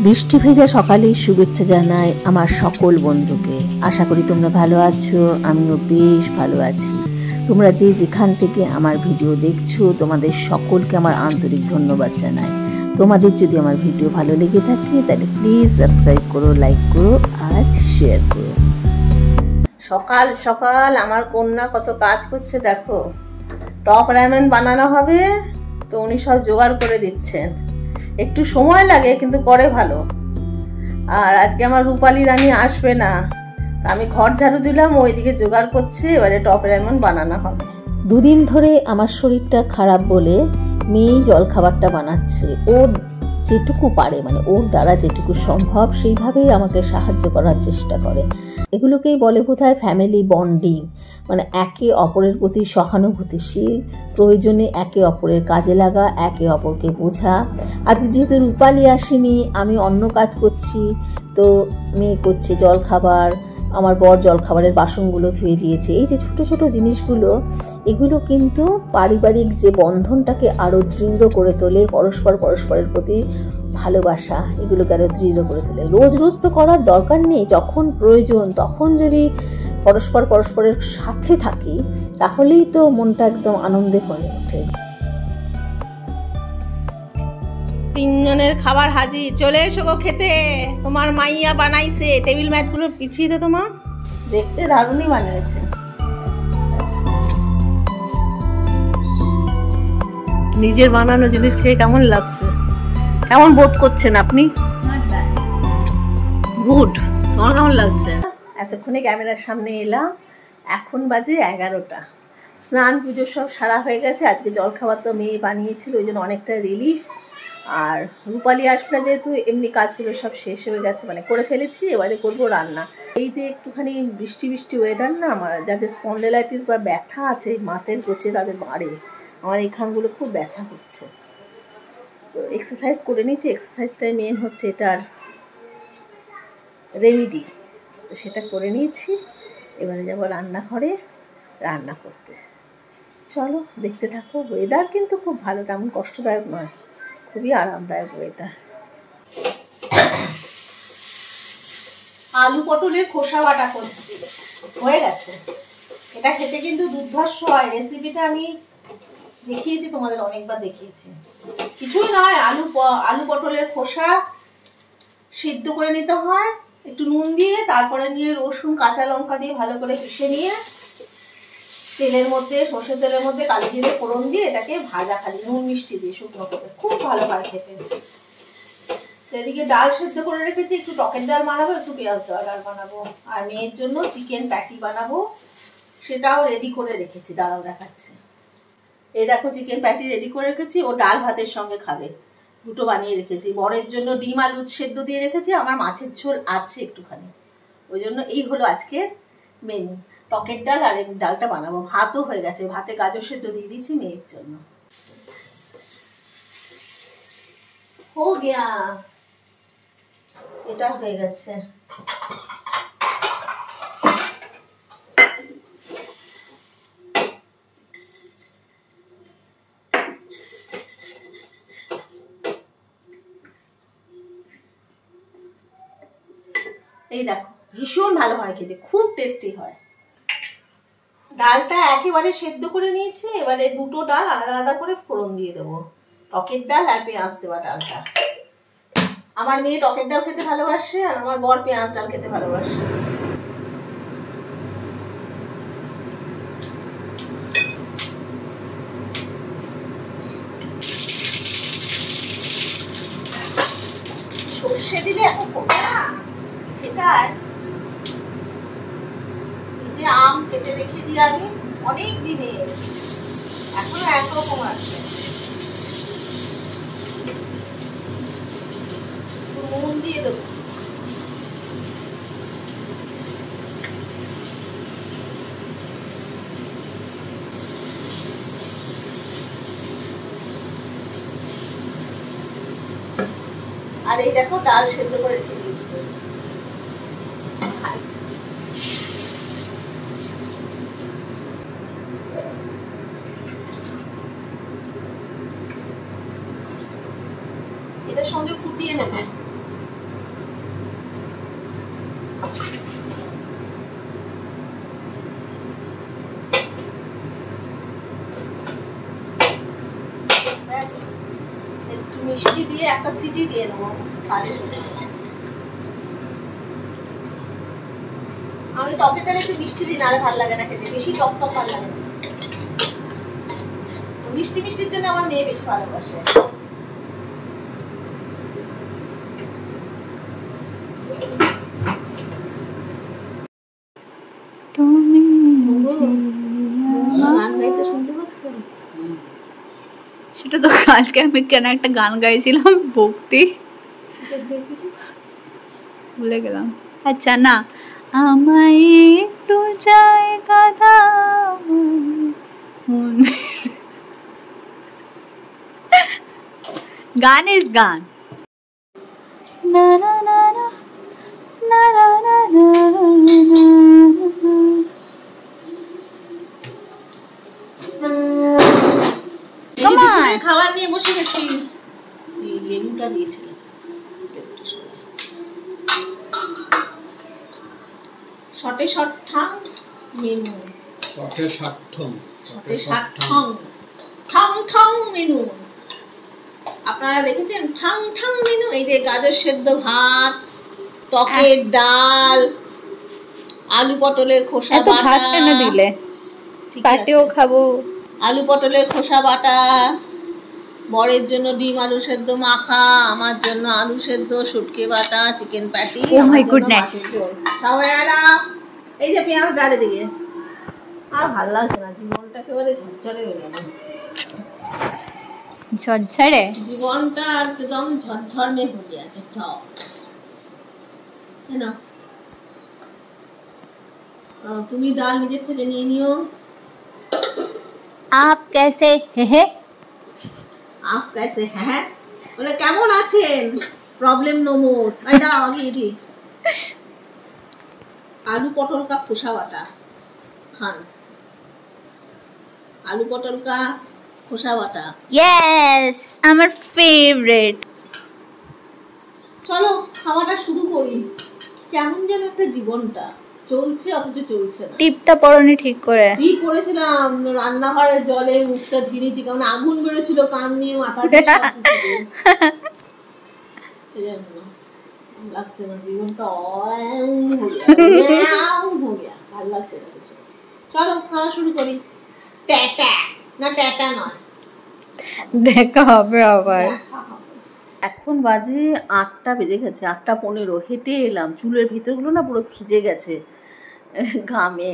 বৃষ্টি ভেজা সকালেই শুভেচ্ছা জানাই আমার সকল বন্ধুকে। আশা করি তোমরা ভালো আছো, আমিও বেশ ভালো আছি। তোমরা যে যেখান থেকে আমার ভিডিও দেখছো তোমাদের সকলকে আমার আন্তরিক ধন্যবাদ জানাই। তোমাদের যদি আমার ভিডিও ভালো লেগে থাকে তাহলে প্লিজ সাবস্ক্রাইব করো, লাইক করো আর শেয়ার করো। সকাল সকাল আমার কন্যা কত কাজ করছে দেখো। টক রামেন বানানো হবে তো উনি সব জোগাড় করে দিচ্ছেন। একটু সময় লাগে কিন্তু করে ভালো। আর আজকে আমার রূপালী রানী আসবে না, আমি ঘর ঝাড়ু দিলাম, ওইদিকে জোগাড় করছে, এবারে টক রামেন বানানো হবে। দুদিন ধরে আমার শরীরটা খারাপ বলে মেয়ে জলখাবারটা বানাচ্ছে। ওর যেটুকু পারে মানে ওর দ্বারা যেটুকু সম্ভব সেইভাবেই আমাকে সাহায্য করার চেষ্টা করে। এগুলোকেই বলে বোধহয় ফ্যামিলি বন্ডিং, মানে একে অপরের প্রতি সহানুভূতিশীল, প্রয়োজনে একে অপরের কাজে লাগা, একে অপরকে বোঝা। আজকে যেহেতু রূপালী আসেনি, আমি অন্য কাজ করছি, তো মেয়ে করছে জলখাবার, আমার বর জলখাবারের বাসনগুলো ধুয়ে দিয়েছে। এই যে ছোট ছোট জিনিসগুলো, এগুলো কিন্তু পারিবারিক যে বন্ধনটাকে আরও দৃঢ় করে তোলে, পরস্পরের প্রতি ভালোবাসা এগুলোকে আরও দৃঢ় করে তোলে। রোজ রোজ তো করার দরকার নেই, যখন প্রয়োজন তখন যদি পরস্পরের সাথে থাকি তাহলেই তো মনটা একদম আনন্দে ভরে ওঠে। তিনজনের খাবার হাজির, চলে এসো গো খেতে। তোমার মাইয়া বানাইছে। টেবিল ম্যাটগুলো পিছিয়ে দে, তোমার দেখতে দারুণই বানিয়েছে। নিজের বানানো জিনিস খেয়ে কেমন লাগছে, কেমন বোধ করছেন আপনি? গুড। তোমার কেমন লাগছে? এতক্ষণে ক্যামেরার সামনে এলাম, এখন বাজে 11টা। স্নান পুজো সব সারা হয়ে গেছে। আজকে জলখাবার তো মেয়ে বানিয়েছিল, ওই জন্য অনেকটা রিলিফ। আর রূপালী আসবে যেহেতু এমনি কাজগুলো সব শেষ হয়ে গেছে, মানে করে ফেলেছি, এবারে করবো রান্না। এই যে একটুখানি বৃষ্টি ওয়েদার না, আমার যাদের স্পন্ডেলাইটিস বা ব্যথা আছে মাথের গোছে তাদের বাড়ে, আমার এখানগুলো খুব ব্যথা হচ্ছে, তো এক্সারসাইজ করে নিচ্ছি। এক্সারসাইজটাই মেন হচ্ছে এটার রেমেডি, তো সেটা করে নিয়েছি। এবারে যাবো রান্নাঘরে রান্না করতে। চলো দেখতে থাকো। ওয়েদার কিন্তু খুব ভালো, তেমন কষ্টদায়ক নয়, খুবই আরামদায়ক ওয়েদার। আলু পটলের খোসা বাটা করছি, হয়ে গেছে। এটা খেতে কিন্তু দুর্ধর্ষ হয়। রেসিপিটা আমি দেখিয়েছি তোমাদের, অনেকবার দেখিয়েছি। কিছুই নয়, আলু পটলের খোসা সিদ্ধ করে নিতে হয় একটু নুন দিয়ে, তারপরে নিয়ে রসুন কাঁচা লঙ্কা দিয়ে ভালো করে পিষে নিয়ে তেলের মধ্যে, সর্ষের তেলের মধ্যে কালো জিরে ফোড়ন দিয়ে এটাকে ভাজা, খালি নুন মিষ্টি দিয়ে শুকনো করে, খুব ভালো হয় খেতে। এদিকে ডাল সেদ্ধ করে রেখেছি, একটু টকের ডাল বানাবো, একটু পেঁয়াজ দেওয়া ডাল বানাবো। আর মেয়ের জন্য চিকেন প্যাটি বানাবো, সেটাও রেডি করে রেখেছি, দাঁড়াও দেখাচ্ছি। এই দেখো চিকেন প্যাটি রেডি করে রেখেছি, ও ডাল ভাতের সঙ্গে খাবে, দুটো বানিয়ে রেখেছি। বরের জন্য ডিম আলু সেদ্ধ দিয়ে রেখেছি, আমার মাছের ঝোল আছে একটুখানি, ওই জন্য এই হলো আজকের মেনু। টকের ডাল আর এই ডালটা বানাবো। ভাতও হয়ে গেছে, ভাতে গাজর সেদ্ধ দিয়ে দিয়েছি মেয়ের জন্য। হো গিয়া, এটা হয়ে গেছে। এই দেখো, ভীষণ ভালো হয় খেতে, খুব টেস্টি হয়। ডালটা একেবারে সেদ্ধ করে নিয়েছি, এবারে দুটো ডাল আলাদা আলাদা করে ফোড়ন দিয়ে দেবো, টকের ডাল আর পেঁয়াজ দেওয়া ডালটা। আমার মেয়ে টকের ডাল খেতে ভালোবাসে, আর আমার বর পেঁয়াজ ডাল খেতে ভালোবাসে। সর্ষে দিলে এত ফোটা না, সেটাই। এই যে আম কেটে রেখে দিই আমি অনেক দিনে, এখনো একরকম আছে। নুন দিয়ে দেবো, আর এই দেখো ডাল সেদ্ধ করে রেখে দিয়েছি। এটার সঙ্গে ফুটিয়ে নেব। ব্যাস একটু মিষ্টি দিয়ে একটা সিটি দিয়ে দেবো, তাহলে চলে যাবে। আমি টকে তেলে একটু মিষ্টি দিই, নাহলে ভালো লাগে না খেতে, বেশি টক টক ভালো লাগে না। মিষ্টি মিষ্টির জন্য আমার মেয়ে বেশি ভালোবাসে। তুমি গান গাইছে শুনতে পাচ্ছেন? সেটা তো কালকে আমি কেন একটা গান গাইছিলাম, ভক্তি, ভুলে গেলাম। আচ্ছা না, আমায় একটু জায়গা দাও, গান ইজ গান। না না না না না না না না। খাবার নিয়ে বসে গেছি, লেবুটা দিয়েছিলাম। শটে শট ঠাং মেনু, শটে শট ঠং, শটে শট ঠং ঠং ঠং মেনু। আপনারা দেখেছেন ঠাং ঠাং মেনু? এই যে গাজর সেদ্ধ ভাত, টকের ডাল, আলু পটলের খোসা বাটা, দিলে পাটিও খাবো। আলু পটলের খোসা বাটা, বরের জন্য ডিম আলু সেদ্ধ মাখা, আমার জন্য আলু সেদ্ধ, শুটকি বাটা, chicken patty, Oh my goodness! এই যে পেঁয়াজ ডালে দিকে। আর ভালো লাগছে না, জীবনটা একেবারে ঝরঝরে হয়ে গেল। ঝরঝরে জীবনটা একদম ঝরঝর মে হয়ে গিয়া ঝরঝর। না তুমি ডাল নিজের থেকে নিয়ে নিও। आप कैसे हैं? আপ कैसे हैं বলে কেমন আছেন, প্রবলেম নো মোর। ভাই দাঁড়াও আগে এদি। आलू पटल का खोसा बाटा खान, आलू पटल का खोसा बाटा। Yes, আমার ফেভারিট। চলো খাওয়াটা শুরু করি। কেমন যেন একটা জীবনটা চলছে, অথচ চলছে না। টিপটা পরনি ঠিক করে? ঠিক করেছিলাম, রান্নাঘরের জলে মুখটা ঝিরেছি, কারণ আগুন বেরোছিল কান দিয়ে, মাথা দিয়ে, সব কিছু দিয়ে। লাগছে না, জীবনটা ভালো লাগছে না কিছু। চলো খাওয়া শুরু করি। ট্যাটা না, ট্যাটা নয়, দেখা হবে আবার। এখন বাজে 8টা বেজে গেছে, 8:15। হেঁটে এলাম, চুলের ভিতরগুলো না পুরো ভিজে গেছে ঘামে।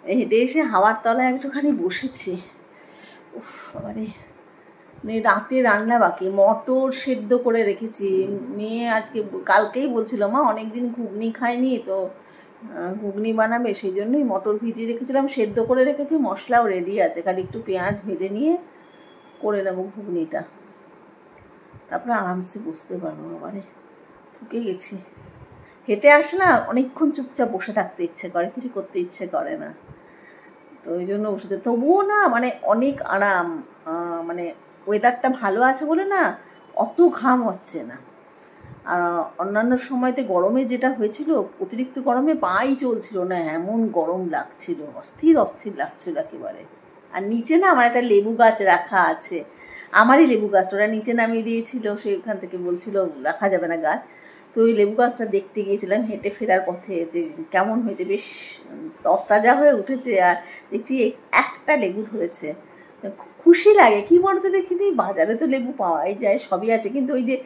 হেঁটে এসে হাওয়ার তলায় একটুখানি বসেছি। উফ বাবারে, রাতে রান্না বাকি, মটর সেদ্ধ করে রেখেছি। মেয়ে আজকে কালকেই বলছিল মা অনেকদিন ঘুগনি খাইনি, তো ঘুগনি বানাবে, সেই জন্যই মটর ভিজিয়ে রেখেছিলাম, সেদ্ধ করে রেখেছি, মশলাও রেডি আছে, খালি একটু পেঁয়াজ ভেজে নিয়ে করে নেবো ঘুগনিটা, তারপরে আরামসে বসতে পারবো। আবারে থুকে গেছি, হেঁটে আসে না অনেকক্ষণ চুপচাপ বসে থাকতে ইচ্ছে করে, কিছু করতে ইচ্ছে করে না, তো ওই জন্য বসে। তবুও না মানে অনেক আরাম, মানে ওয়েদারটা ভালো আছে বলে না অত ঘাম হচ্ছে না। আর অন্যান্য সময়তে গরমে যেটা হয়েছিল, অতিরিক্ত গরমে পাই চলছিল না, এমন গরম লাগছিল, অস্থির অস্থির লাগছিল একেবারে। আর নিচে না আমার একটা লেবু গাছ রাখা আছে, আমারই লেবু গাছটা ওরা নিচে নামিয়ে দিয়েছিল, সেখান থেকে বলছিল রাখা যাবে না গাছ, তো ওই লেবু গাছটা দেখতে গিয়েছিলাম হেঁটে ফেরার পথে, যে কেমন হয়েছে, বেশ তরতাজা হয়ে উঠেছে, আর দেখছি একটা লেবু ধরেছে, খুশি লাগে। কি বলতে দেখিনি, বাজারে তো লেবু পাওয়াই যায়, সবই আছে, কিন্তু ওই যে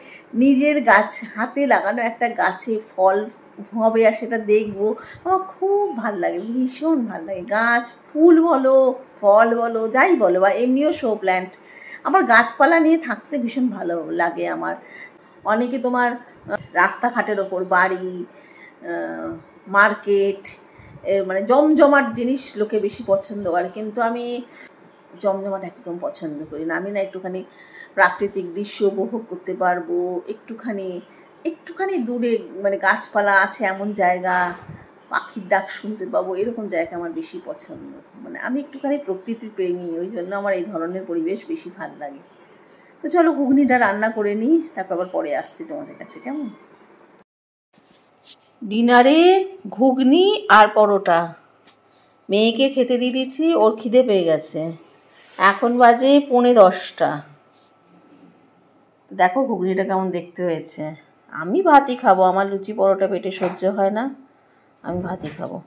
নিজের গাছ হাতে লাগানো একটা গাছে ফল হবে আর সেটা দেখবো, আমার খুব ভাল লাগে, ভীষণ ভাল লাগে। গাছ ফুল বলো, ফল বলো, যাই বলো, বা এমনিও শো প্ল্যান্ট, আমার গাছপালা নিয়ে থাকতে ভীষণ ভালো লাগে আমার। অনেকে তোমার রাস্তাঘাটের ওপর বাড়ি, মার্কেট, মানে জমজমাট জিনিস লোকে বেশি পছন্দ করে, কিন্তু আমি জমজমাট একদম পছন্দ করি না। আমি না একটুখানি প্রাকৃতিক দৃশ্য উপভোগ করতে পারবো, একটুখানি দূরে মানে গাছপালা আছে এমন জায়গা, পাখির ডাক শুনতে পাবো, এরকম জায়গা আমার বেশি পছন্দ। মানে আমি একটুখানি প্রকৃতির প্রেমী, ওই জন্য আমার এই ধরনের পরিবেশ বেশি ভালো লাগে। তো চলো ঘুগনিটা রান্না করে নিই, তারপর আবার পরে আসছি তোমাদের কাছে, কেমন? ডিনারে ঘুগনি আর পরোটা। মেয়েকে খেতে দিয়ে দিচ্ছি, ওর খিদে পেয়ে গেছে। এখন বাজে 10:45। দেখো ঘুগনিটা কেমন দেখতে হয়েছে। আমি ভাতই খাবো, আমার লুচি পরোটা পেটে সহ্য হয় না, আমি ভাতই খাবো।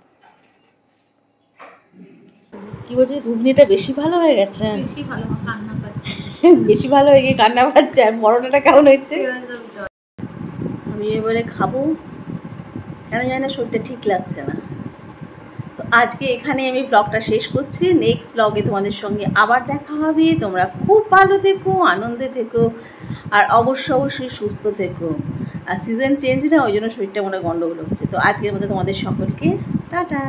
কি বলছি, ঘুগনিটা বেশি ভালো হয়ে গেছে? বেশি ভালো, কান্না পাচ্ছে। বেশি ভালো হয়ে গিয়ে কান্না পাচ্ছে। আর পরোটাটা কেমন হয়েছে? আমি এবারে খাবো, কেন জানি না শরীরটা ঠিক লাগছে না। তো আজকে এখানে আমি ব্লগটা শেষ করছি। নেক্সট ব্লগে তোমাদের সঙ্গে আবার দেখা হবে। তোমরা খুব ভালো থেকো, আনন্দে থেকো, আর অবশ্যই সুস্থ থেকো। আর সিজন চেঞ্জ না, ওই জন্য শরীরটা মনে গন্ডগোল হচ্ছে। তো আজকের মধ্যে তোমাদের সকলকে টাটা।